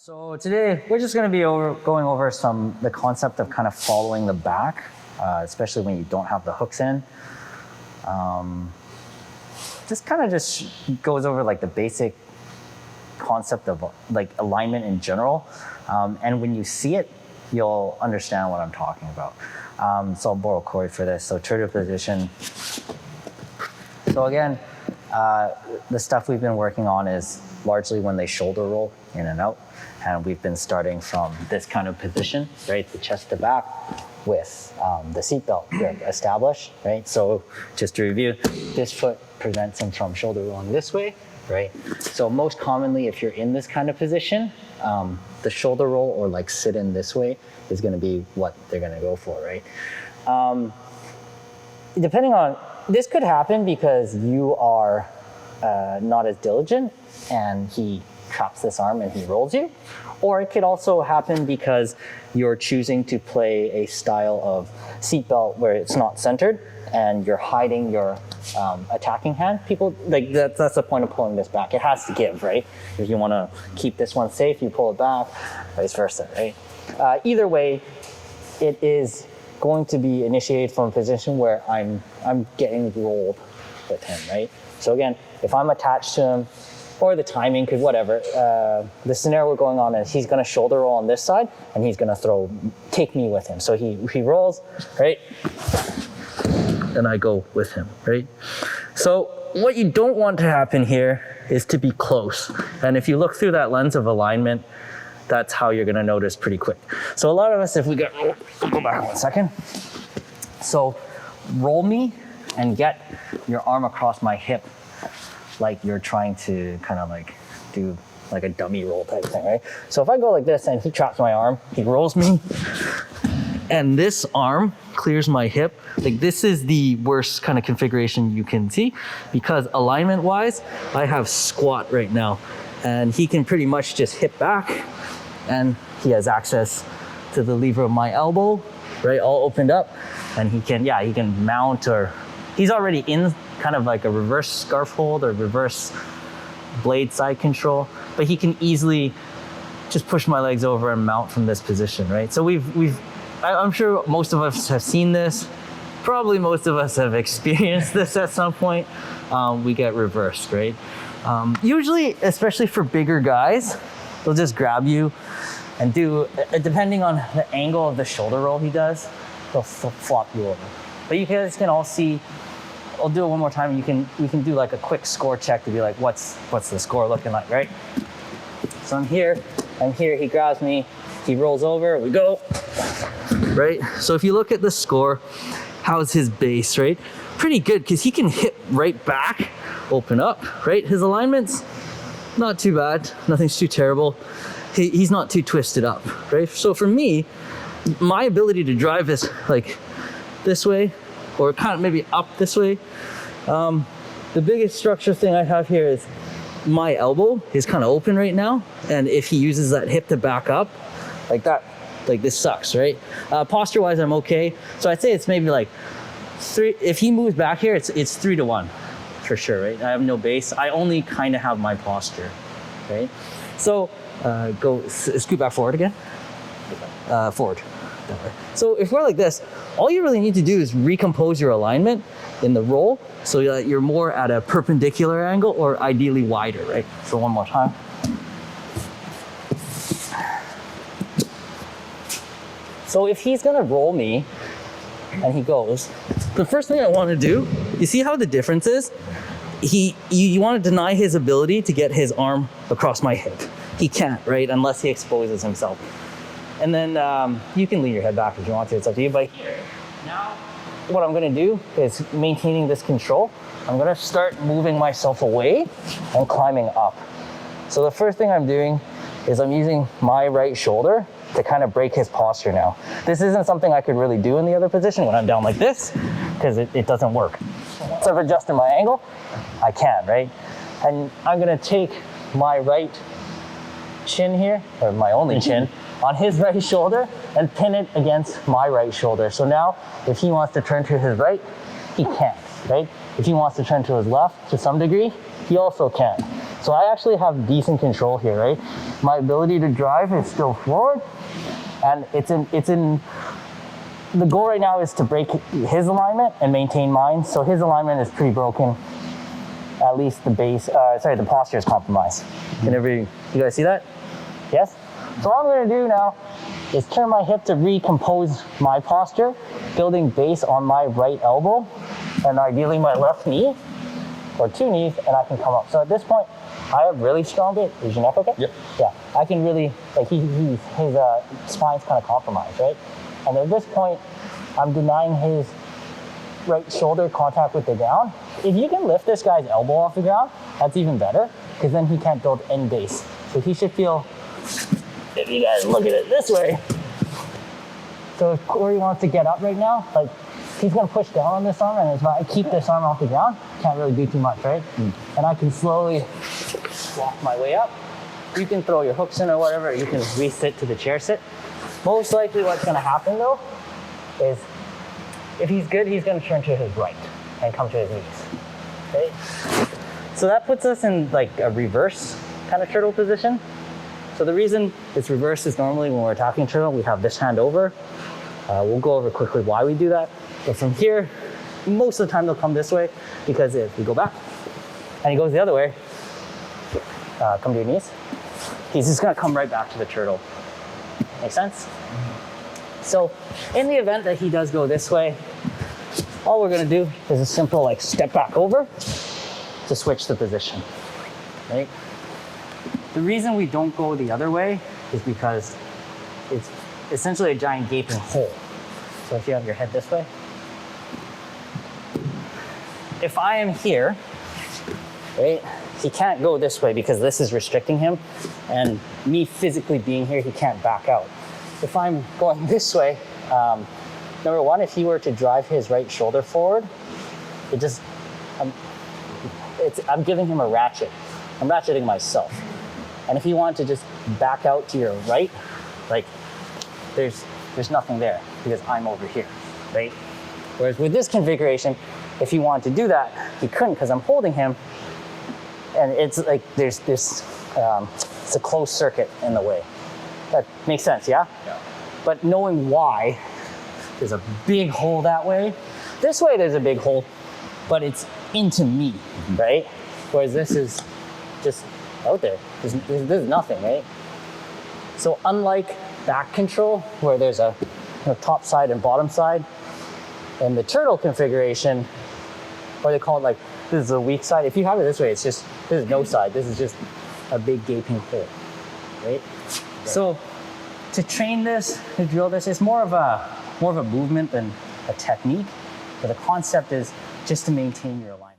So today we're just going to be going over the concept of kind of following the back, especially when you don't have the hooks in. This kind of just goes over like the basic concept of like alignment in general, and when you see it, you'll understand what I'm talking about. So I'll borrow Corey for this. So turtle position. So again, the stuff we've been working on is largely when they shoulder roll in and out. And we've been starting from this kind of position, right? The chest to back with the seatbelt grip established, right? So just to review, this foot prevents him from shoulder rolling this way, right? So most commonly, if you're in this kind of position, the shoulder roll or like sit in this way is gonna be what they're gonna go for, right? Depending on, this could happen because you are not as diligent and he traps this arm and he rolls you. Or it could also happen because you're choosing to play a style of seatbelt where it's not centered and you're hiding your attacking hand. People, like that's the point of pulling this back. It has to give, right? If you want to keep this one safe, you pull it back, vice versa, right? Either way, it is going to be initiated from a position where I'm getting rolled with him, right? So again, if I'm attached to him, or the timing, could whatever. The scenario we're going on is he's gonna shoulder roll on this side and he's gonna take me with him. So he rolls, right? And I go with him, right? So what you don't want to happen here is to be close. And if you look through that lens of alignment, that's how you're gonna notice pretty quick. So a lot of us, if we get, go back 1 second. So roll me and get your arm across my hip like you're trying to kind of like do like a dummy roll type thing, right? So if I go like this and he traps my arm, he rolls me, and this arm clears my hip, like this is the worst kind of configuration you can see because alignment wise, I have squat right now and he can pretty much just hip back and he has access to the lever of my elbow, right? All opened up and he can mount, or he's already in kind of like a reverse scarf hold or reverse blade side control, but he can easily just push my legs over and mount from this position, right? So I'm sure most of us have seen this. Probably most of us have experienced this at some point. We get reversed, right? Usually, especially for bigger guys, they'll just grab you and do, depending on the angle of the shoulder roll he does, they'll flop you over. But you guys can all see, I'll do it one more time. We can do like a quick score check to be like, what's the score looking like, right? So I'm here, he grabs me, he rolls over, we go, right? So if you look at the score, how's his base, right? Pretty good, because he can hit right back, open up, right? His alignment's not too bad, nothing's too terrible. He's not too twisted up, right? So for me, my ability to drive this like this way, or kind of maybe up this way. The biggest structure thing I have here is my elbow is kind of open right now. And if he uses that hip to back up, like that, like this sucks, right? Posture wise, I'm okay. So I'd say it's maybe like 3, if he moves back here, it's 3-1 for sure, right? I have no base. I only kind of have my posture, right? So go scoot back forward again, forward. So if we're like this, all you really need to do is recompose your alignment in the roll so that you're more at a perpendicular angle or ideally wider, right? So one more time. So if he's gonna roll me and he goes, the first thing I wanna do, you see how the difference is? You wanna deny his ability to get his arm across my hip. He can't, right? Unless he exposes himself. And then you can lean your head back if you want to, it's up to you. But now what I'm gonna do is maintaining this control. I'm gonna start moving myself away and climbing up. So the first thing I'm doing is I'm using my right shoulder to kind of break his posture now. This isn't something I could really do in the other position when I'm down like this, because it doesn't work. So if adjusting my angle, I can, right? And I'm gonna take my right chin here, or my only chin, on his right shoulder and pin it against my right shoulder. So now, if he wants to turn to his right, he can't, right? If he wants to turn to his left to some degree, he also can. So I actually have decent control here, right? My ability to drive is still forward, and it's in, the goal right now is to break his alignment and maintain mine. So his alignment is pretty broken. At least the base, the posture is compromised. You guys see that? Yes? So all I'm gonna do now is turn my hip to recompose my posture, building base on my right elbow, and ideally my left knee, or two knees, and I can come up. So at this point, I have really strong base. Is your neck okay? Yep. Yeah, I can really, like his spine's kind of compromised, right? And at this point, I'm denying his right shoulder contact with the ground. If you can lift this guy's elbow off the ground, that's even better, because then he can't build any base. So he should feel, if you guys look at it this way, so if Corey wants to get up right now, like he's gonna push down on this arm, and if I keep this arm off the ground, can't really do too much, right? And I can slowly walk my way up. You can throw your hooks in or whatever, you can resit to the chair sit. Most likely what's gonna happen though, is if he's good, he's gonna turn to his right and come to his knees, okay? So that puts us in like a reverse kind of turtle position. So the reason it's reverse is normally when we're attacking turtle, we have this hand over. We'll go over quickly why we do that. But from here, most of the time they'll come this way, because if we go back and he goes the other way, come to your knees, he's just gonna come right back to the turtle. Make sense? So in the event that he does go this way, all we're gonna do is a simple like step back over to switch the position, right? The reason we don't go the other way is because it's essentially a giant gaping hole. So if you have your head this way, if I am here, right, he can't go this way because this is restricting him, and me physically being here, he can't back out. If I'm going this way, number one, if he were to drive his right shoulder forward, I'm giving him a ratchet. I'm ratcheting myself. And if you want to just back out to your right, like there's nothing there because I'm over here, right? Whereas with this configuration, if you want to do that, he couldn't because I'm holding him, and it's like there's this, it's a closed circuit in the way. That makes sense, yeah? Yeah. But knowing why, there's a big hole that way. This way there's a big hole, but it's into me, right? Whereas this is just out there. There's nothing, right? So unlike back control, where there's a top side and bottom side, in the turtle configuration, or they call it like, this is a weak side. If you have it this way, it's just, this is no side. This is just a big gaping hole, right? So to train this, to drill this, it's more of a movement than a technique. But the concept is just to maintain your alignment.